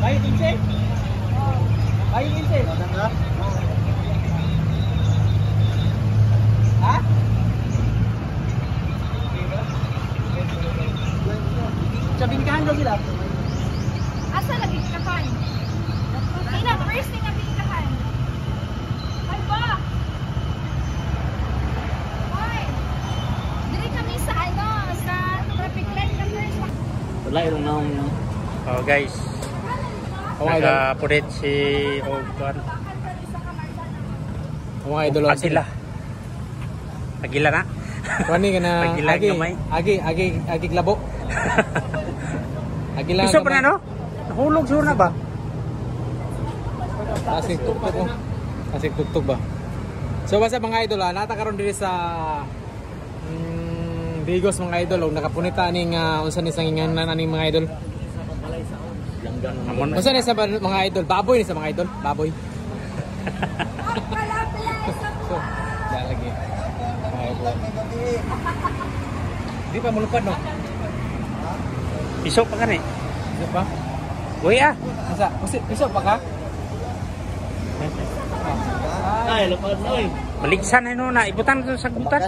Bayo 15? Bayo 15? Ha? Sa bingkahan daw sila? Asa na bingkahan? Ina, first thing na bingkahan. Ay ba? Hoy! Dili kami sa sa traffic light na first. Wala yung naong. Oh guys. Nagapudit si Ogan. Mga idol. Agila. Agila na. Kani ka na agi labo. Agila. Iso pa na no? Nahulog siya na ba? Asik tuktok ko. Asik tuktok ba? So basta mga idol nata karon diri sa Digos mga idol nakapunita ning unsa ni sanginganan aning mga idol. Unsa ni sa mga idol? Baboy ni sa mga idol? Baboy. So, lagi. Di pa mulupad no? Iso pa kan eh. Iso pa? Uy ah. Asa? Iso pa ka? Ay, lapad na oy. Baligsan no na ibutan ko sa butas.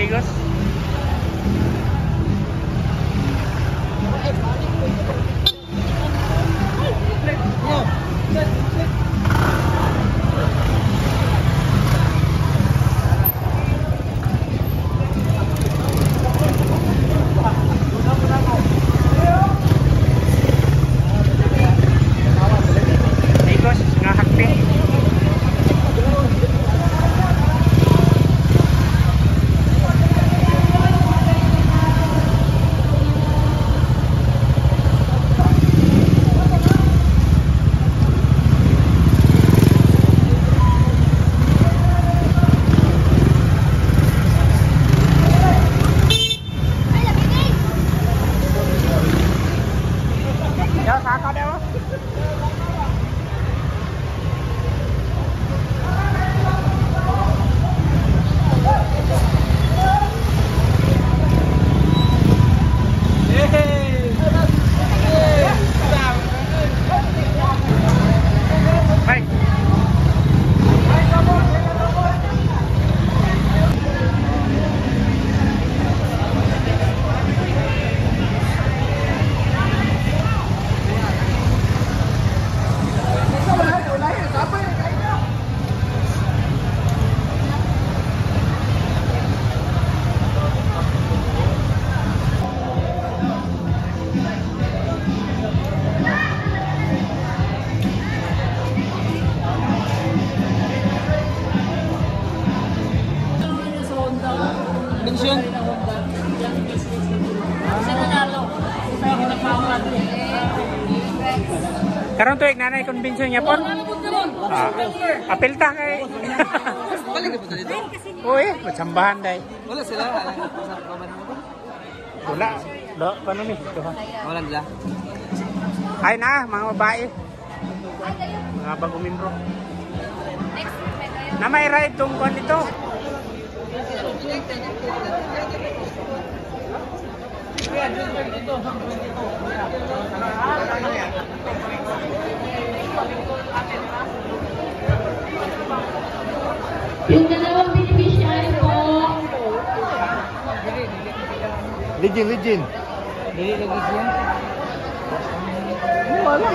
amigos. Amigos, nga hakpi. Ya, saka daw. Bye. Pensyon. Karon tuig nanay convention niya pon. Apel ta kay. Balik na po dito. Uy, matsambahan day. Wala sila. Wala. Do, paano ni? Ito ha. Wala nila. Ay na, mga babae. Mga bagong membro. Na may ride tungkol nito. Yung dalawang beneficiary po, Legend.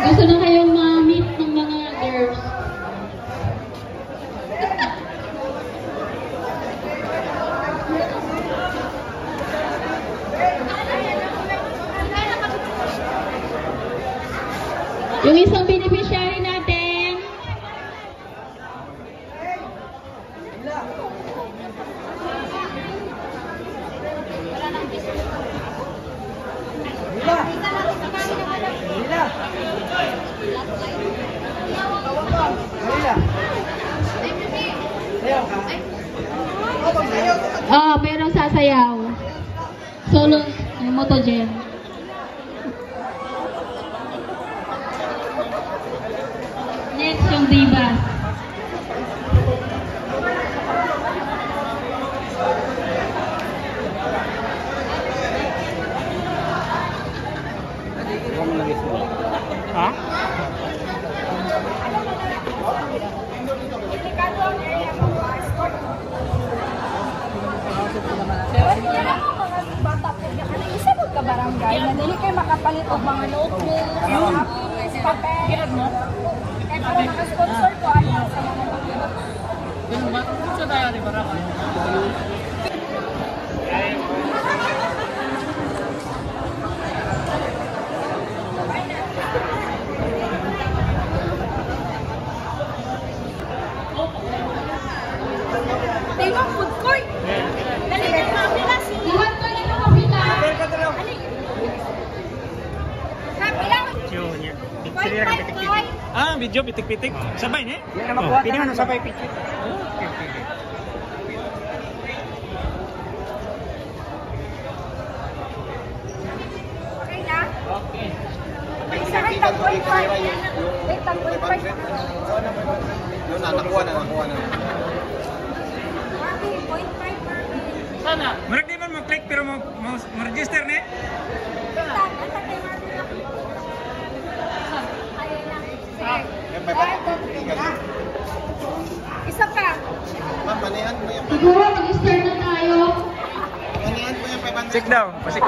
gusto na kayong ma-meet ng mga girls. Yung isang beneficiary natin, merong sasayaw. Solo, Motogen. Next, yung Divas. Ha? Barangay, madali kayo makapalit og mga notebook, papel, mo. Kaya para makasponsor ko ano sa mga Tingnan food court. Dali ka mabilas. Iwan ko na kapila. Video niya. Picture niya pitik-pitik. Ah, video pitik-pitik. Sabay ni? Oh, pili man sabay picture. Okay na? Okay. Isa kay tag-point 5. Wait, tag-point 5. Yun na, nakuha na. 0.5 per Sana. Murag di man mag-click pero mo-register ni? Isa pa. Siguro mag-start na tayo. Check daw. Pasik.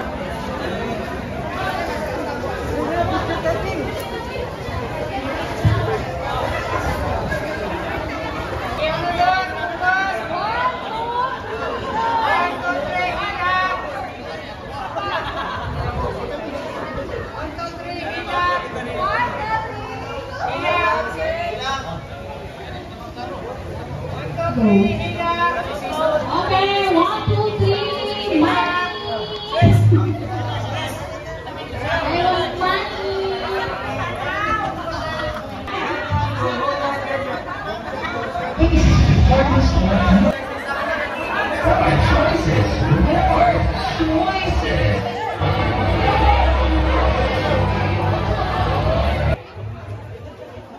Okay, 1, 2, 3, money! I want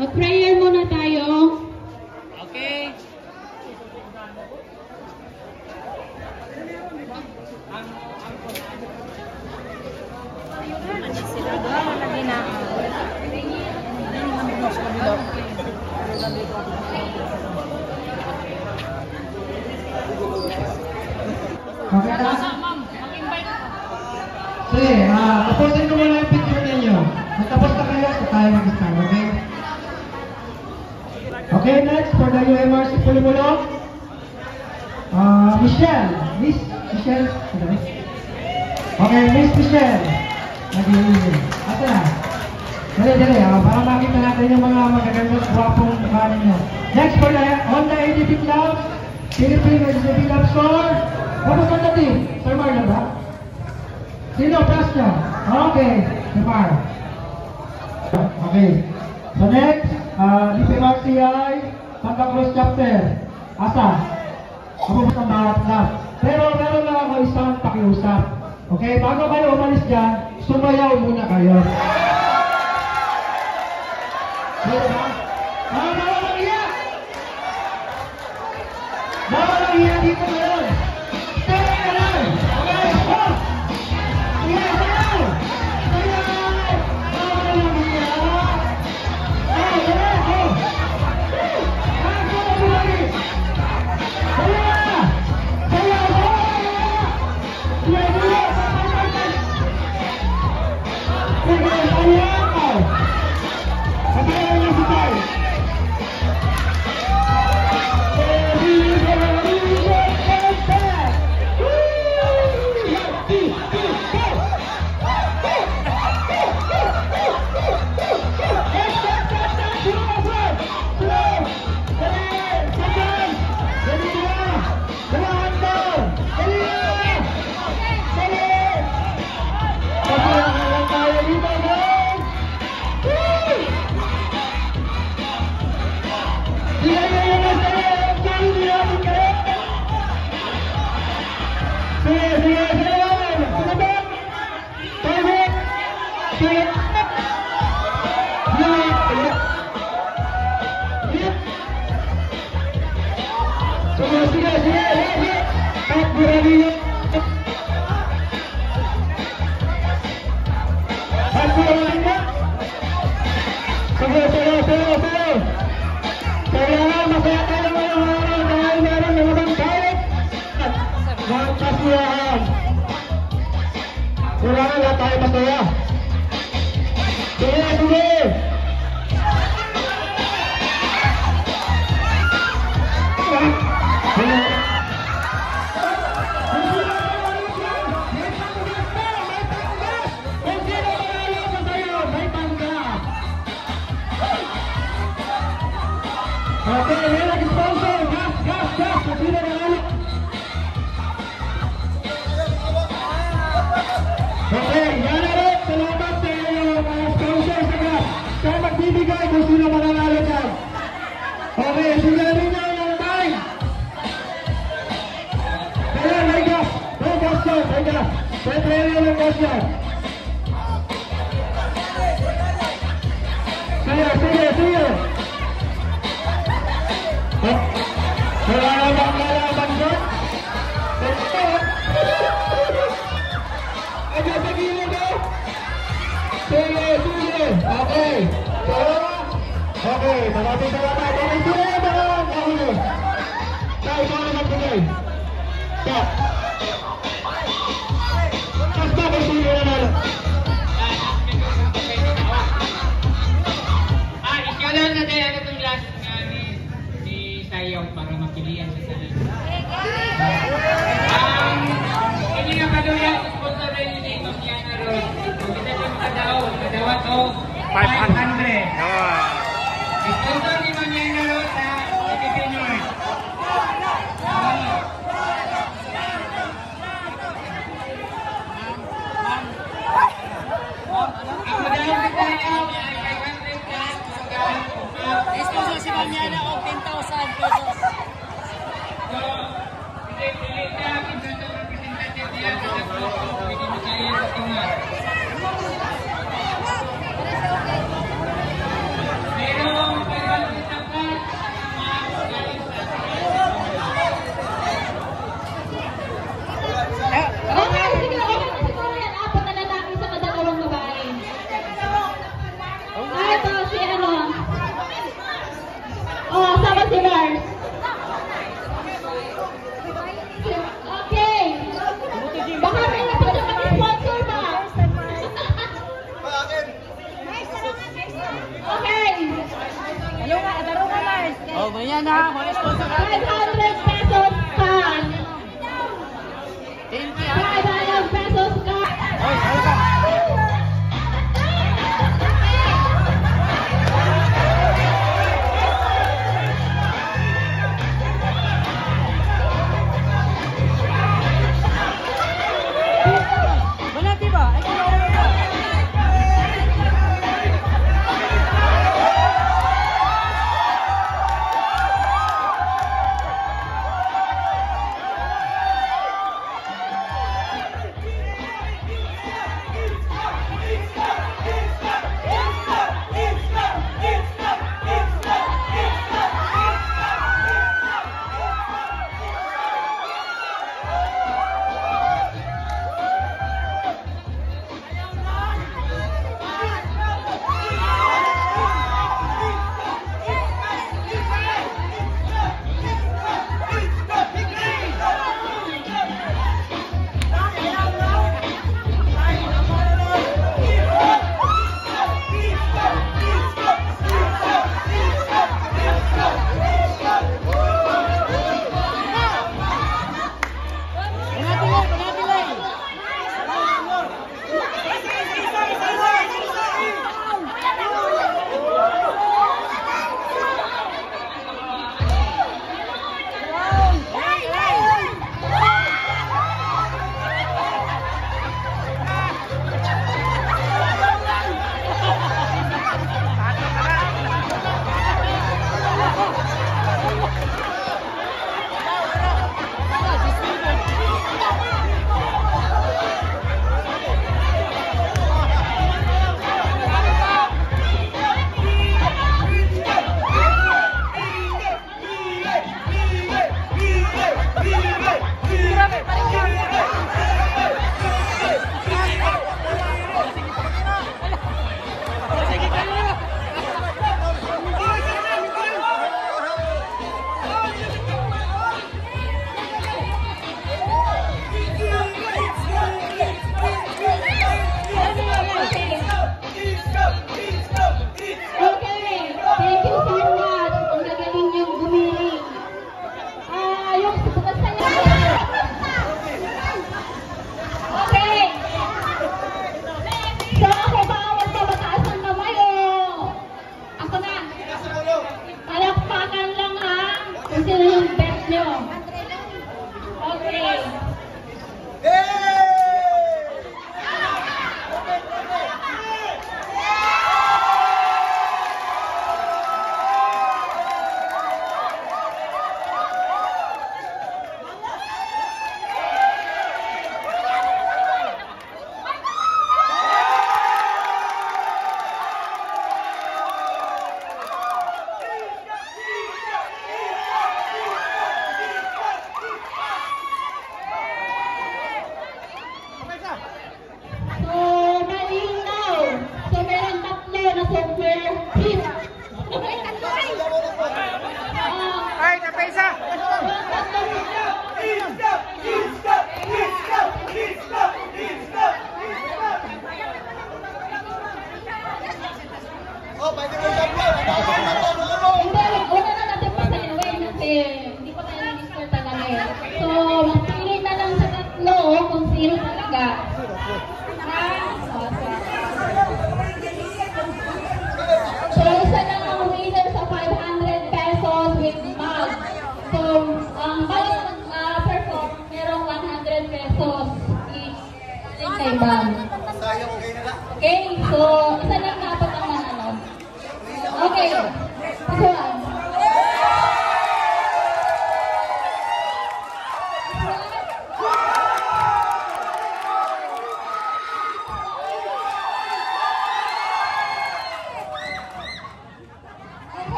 Mag-prayer muna tayo. Okay. Okay na? Sige, tapusin ko muna yung picture ninyo. Matapos na kayo, so tayo mag-start, okay? Okay, next for the UMRC Pulumulong. Michelle. Miss Michelle. Okay, Miss Michelle. Nag-iingin. Asa na? Dali, para makita natin yung mga magagandang gwapong mukha ninyo. Next for the Honda ADP Club. Philippine ADP Club Store. Tapos ang dati, Sir Marlon ba? Sino? Pass niya. Okay, Sir Mar. Okay. So next, DPRCI, Santa Cruz Chapter. Asa? Ako sa bawat club. Pero meron lang ako isang pakiusap. Okay, bago kayo umalis dyan, sumayaw muna kayo. Diba? Bawal ang iya! Bawal ang iya dito ngayon! Stay ka lang! Okay? Oh! Iya, sayaw! Sayaw! Bawal ang iya! Oh, yeah! Oh! Ako ang lagi! Sayaw! Sayaw! Sayaw! Iya, iya! Sige, sayaw! Sayaw niyo si Tay! Kailangan na tayo masaya. Sige, sige! Okay, may nag-sponsor! Gas! Sino na ulit? Okay, yan na rin! Salamat sa mga sponsor sa gas! Kaya magbibigay kung sino mananalo dyan. Okay, sige rin nyo yung time! Kaya may gas! May gas dyan! May gas! Pwede rin yung gas dyan! Sige! Wala na bang lalaban dyan? Aga sa gilid o? Sige! Okay! Okay, maraming salamat! Okay, sige! Maraming kahuli! Tayo, paano magbigay? Stop! pa kung sino yung nanalo. Ikaw lang na tayo itong last nga ni Sayaw para mapilihan sa salan. Hindi nga paluya, sponsor na yung name of Yana Road. Kung kita yung makadawa to, 500. Sponsor ni Ma'am Yana Road na Pilipinos. Ang madawang na tayo ay 500 cash. Sponsor si Ma'am Yana o 10,000 pesos. So, pili na kita sa representative niya sa grupo. Pwede mo tayo sa tingnan. Merong 500 na cash. Okay, sige, okay na siguro yan. Apat na lalaki sa dalawang babae. Ah, ito, si ano. Oh, sama si Lars. Okay. Baka may napagod mag-sponsor ba? Okay. Daro nga, Mars. Oh, ganyan na. Wala sponsor natin. 500 pesos cash. Thank you. 500 pesos cash. Oy, wala ka. Wala, diba? Ay, wala ka. kay Bam. Okay, so isa lang dapat ang manalo. Okay, this one.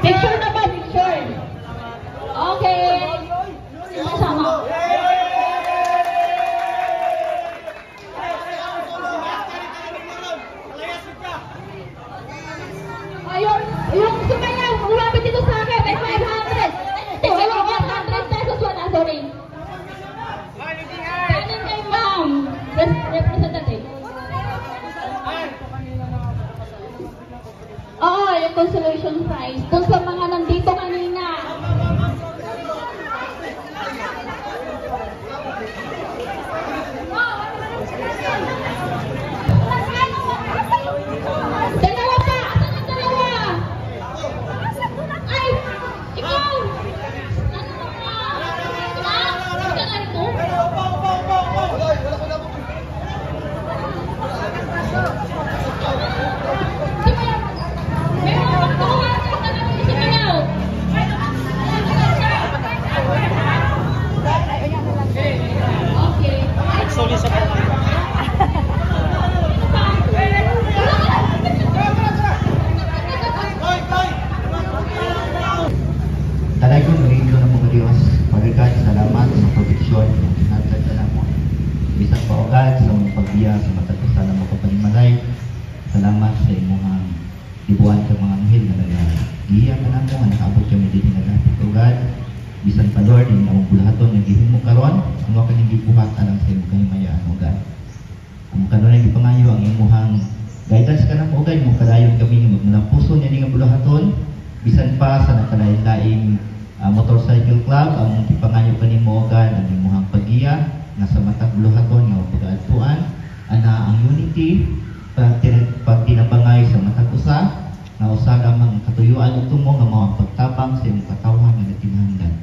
Picture na ba? Picture. Okay. Sama. Ayun, yung sumayaw, umabit dito sa akin, may 500. Ito, ay 100 pesos wala, sorry. Kanin kay ma'am, representative. Oo, yung consolation prize. Kung sa mga nandito kanina. Dalawa pa! Asan yung dalawa? Ay! Ikaw! Ano ba? Ika nga ito? Sorry sa Talagang rinyo na mga Diyos, pagkakat salamat sa proteksyon ng tinatag na mo. Bisang paugad sa mga pagbiya sa matagpusan ng mga kapanimalay. Salamat sa imong dibuan ka mga anghel na nag-giya ka na mo, nakaabot kami din na nagpagugad. Bisan pa Lord, yung among bulahaton na gihim mo karon, ang mga kanyang gibuhat alang sa imong kahimayaan o God. Ang kanon na gipangayo ang imuhang guidance ka na mo God, mo kadayon kami magmulang puso niya nga bulahaton. Bisan pa sa nakalain-laing motorcycle club, ang ipangayo ka ni mo God, ang imuhang pagiya, nasa matag bulahaton nga pag-aadtuan, ana ang unity, pagtinabangay sa matag usa, na usa lamang katuyuan ito mo nga mga pagtabang sa imong katawhan nga natinahanglan.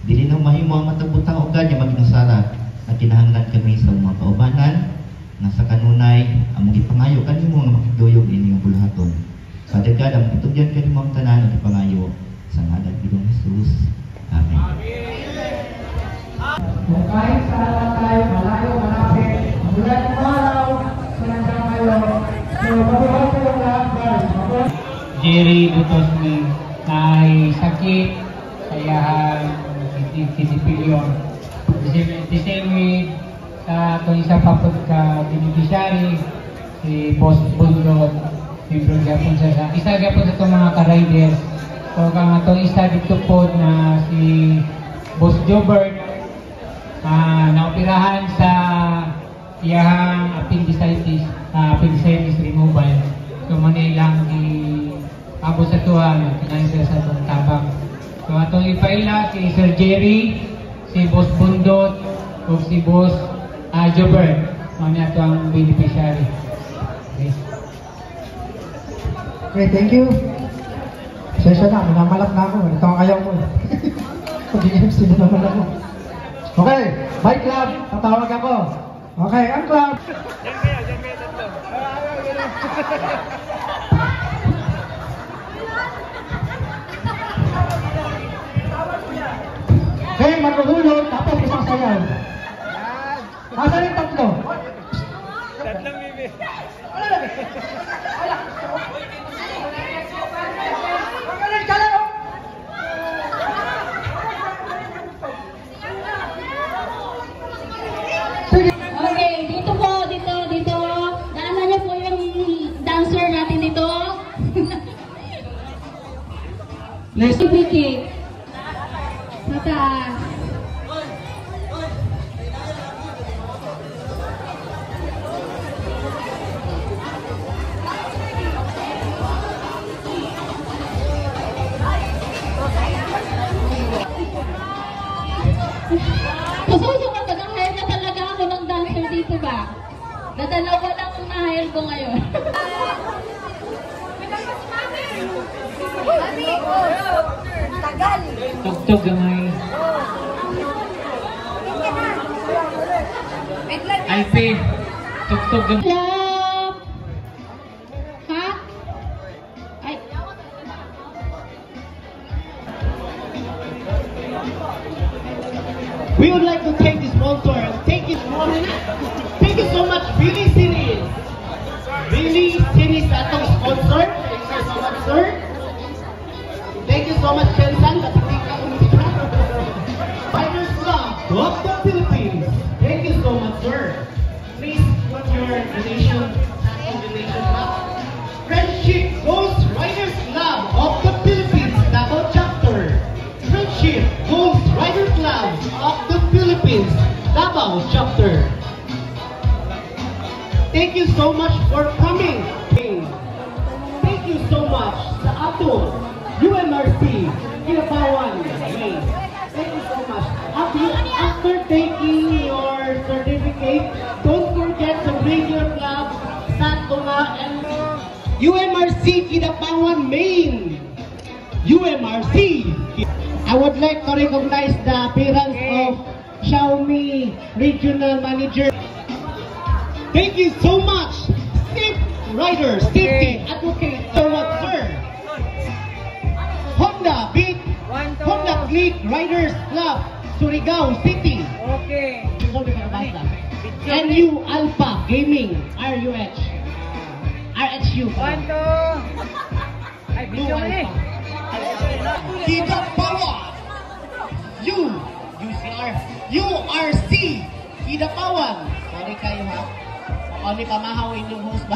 Dili na mahimo ang matagutang og God nga maging sara na kinahanglan kami sa mga kaubanan nga sa kanunay among gipangayo kanimo nga makiduyog ini nga bulahaton. Sa dagad ang itugyan kanimo ang tanan nga gipangayo sa ngalan ni Ginoong Hesus. Amen. Kung kahit saan tayo, malayo, malapit, mula ng araw, sanandang kayo. So, mabuhay kayo lahat, guys. Jerry butos ni ay sakit kaya kisipilyon. The same way sa itong isa pa po ka beneficiary, si Boss Bundot, membro gapon sa isa gapon sa itong mga ka-riders. So kung itong isa dito po na si Boss Jobert, naoperahan sa iyahang appendicitis removal. So manilang abot sa tuwa, pinansa sa itong tabang. So atong ipaila si Sir Jerry, si Boss Bundot, o si Boss Jobert. Mani ato ang beneficiary. Okay. Okay, thank you. Sesya na, minamalat na ako. Ito ang ayaw ko. Pag-i-MC na naman ako. Okay, bye club. Tatawag ako. Okay, ang club. Okay, magululot, tapos isang sayaw. Nasaan yung tatlo? tatlong bibi. Okay, dito po, dito. Naalala niyo po yung dancer natin dito. Let's Vicky. Sa taas. Susunod na hire na talaga ako ng dancer dito ba? Nadalawa lang ang na-hire ko ngayon. Tagal. Tugtog gamay. Alpi. Tugtog gamay. Love! Ha? Ay. We would like to thank the sponsor. Thank you so much, Billy Series. Billy Series atong sponsor. Thank you so much, sir. Thank you so much, Jensen. Fighters Club of the Philippines. Thank you so much, sir. Please put your donation box. Friendship Ghost Riders Club of the Philippines, Davao Chapter. Friendship Ghost Riders Club of the Philippines, Davao Chapter. Thank you so much for coming. Thank you so much sa ato UMRC Kinabawan. Thank you so much. After taking your certificate, don't forget to bring your club sa Tunga and UMRC Kinabawan Main. UMRC. I would like to recognize the appearance of Xiaomi Regional Manager. Thank you so much, Safe Riders, Safety Advocate, sir. Honda Beat, Honda Click Riders Club, Surigao City. Okay. And you Alpha Gaming, RUH. RHU. Ay, video mo eh. Kita Power. URC. Kidapawan. Sorry kayo ha. O ni pamahawin yung host ba?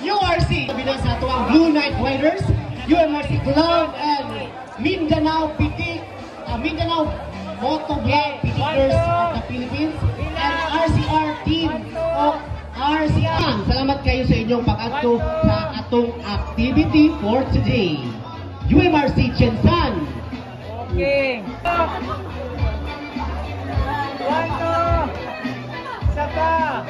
URC. Bilang sa tuwang Blue Knight Riders, UMRC Cloud and Mindanao PT, Mindanao Motovlog Pitchers of the Philippines and RCR team of RCR. Salamat kayo sa inyong pag-adto sa atong activity for today. UMRC Chensan. Okay. One, two. Saka.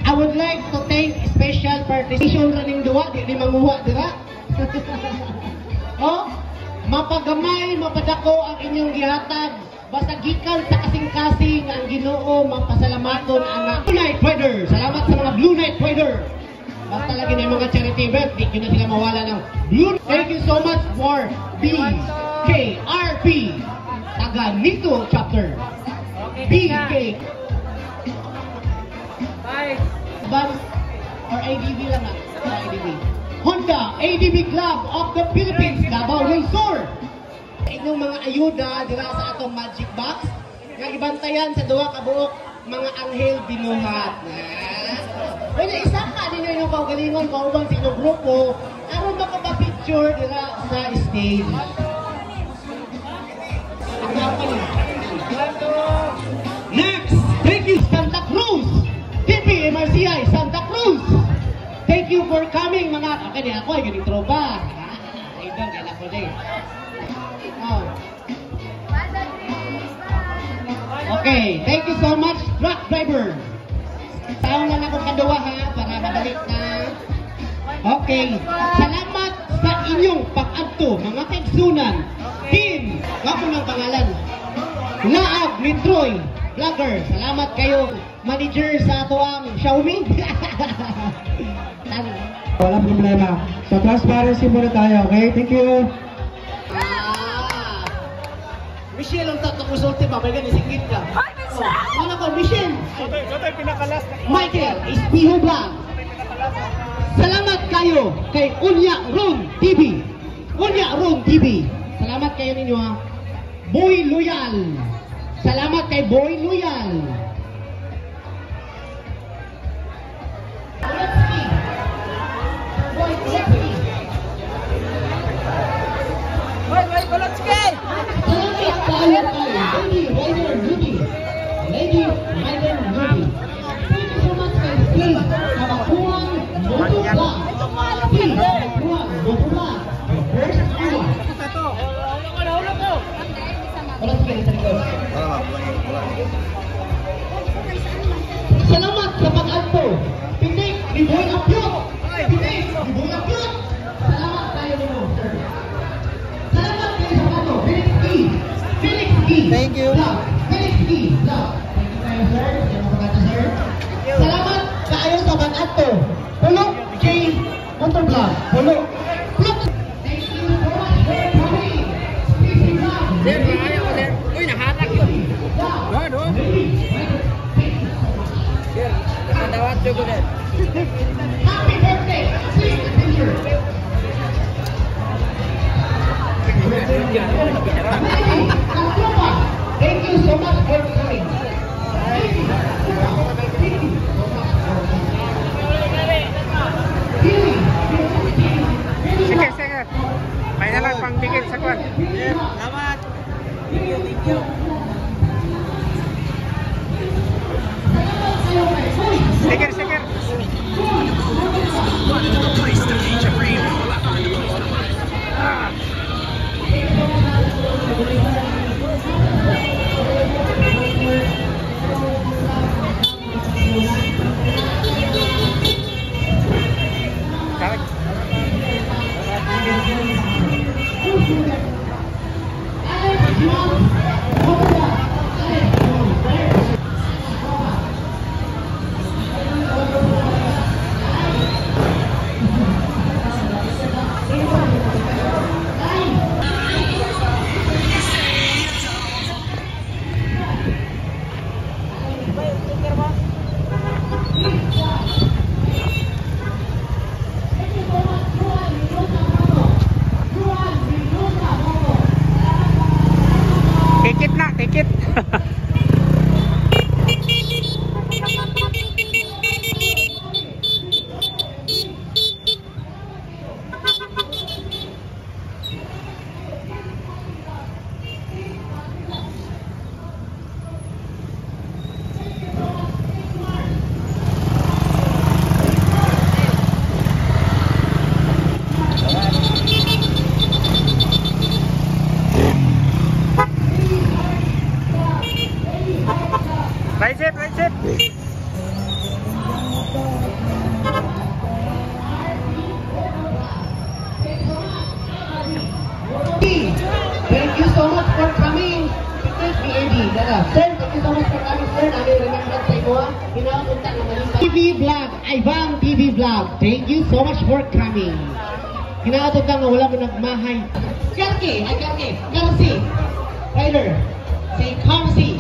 I would like to thank special participation running duwa, di manguha dira. Oh, mapagamay, mapadako ang inyong gihatag. Basta gikan sa kasing-kasing ang Ginoo mapasalamaton ang Blue Knight Rider. Salamat sa mga Blue Knight Rider. Basta lagi na yung mga charity event, di ko na sila mawala ng Blue. Thank you so much for BKRP taga Nito Chapter. BK. Bye. Bank or ADB lang ah. ADB. Honda ADB Club of the Philippines, Davao del Sur. Inyong mga ayuda dira sa atong magic box nga ibantayan sa duha ka buok mga anghel binuhat. Wala isa ka din yung kaugalingon kauban sa inyong grupo aron makapapicture dira sa stage. Next, thank you Santa Cruz. TV MRCI Santa Cruz. Thank you for coming mga kanya ako ay ganing tropa. Idol kay ako din. Oh. Okay, thank you so much truck driver. Taon lang ako kaduwa ha para madali na. Okay, salamat sa inyong pag-adto mga kaigsunan. Team, wako ng pangalan. Laag ni Troy Vlogger. Salamat kayo manager sa ato ang Xiaomi. Walang problema. So transparency muna tayo, okay? Thank you. Michelle, ang tatakusulti ba? May ganisingit ka. Ano ko, Michelle? Michael, Espiho Vlog. Salamat kayo kay Unya Ron TV. Unya Ron TV. Salamat kayo ninyo ha. Boy Loyal. Salamat kay Boy Loyal. Boy, Kolotski! Salamat tayo kay Lady Rider Ruby. Lady Rider Ruby. Thank you so much kay Steve Kabakuan Motovlog. Steve Kabakuan Motovlog. Salamat sa pag-adto. Pinik, liboy ang cute. Pinik, liboy ang cute. Salamat tayo mo, sir. Salamat kayo sa pagkakto. Felix Key. Felix Key. Thank you. Love. Felix Key. Love. Thank you kayo, sir. Sa mga pagkakto, sir. Salamat kayo sa pag-adto. Pulo J. Motovlog. Pulo. Thank you so much for coming. Stacey Vlog. Sir, kaya ko, sir. Uy, nahatak yun. Doon. Sir, nakadawat ko ko din. Happy birthday! Please, the picture. Thank you so much for coming. Sige, sige. May na lang pang ticket sa kwan. Salamat. Thank you. Sige, sige. Ticket na, ticket. Right sip, right sip. Thank you so much for coming. Thank you, Eddie. Sir, thank you so much for coming, sir. Namin remember sa iyo. Hinapunta ng Malimba TV Vlog, Ivan TV Vlog. Thank you so much for coming. Hinapunta nga wala mo nagmahay. Karki, Karsi. Tyler. Say Karsi.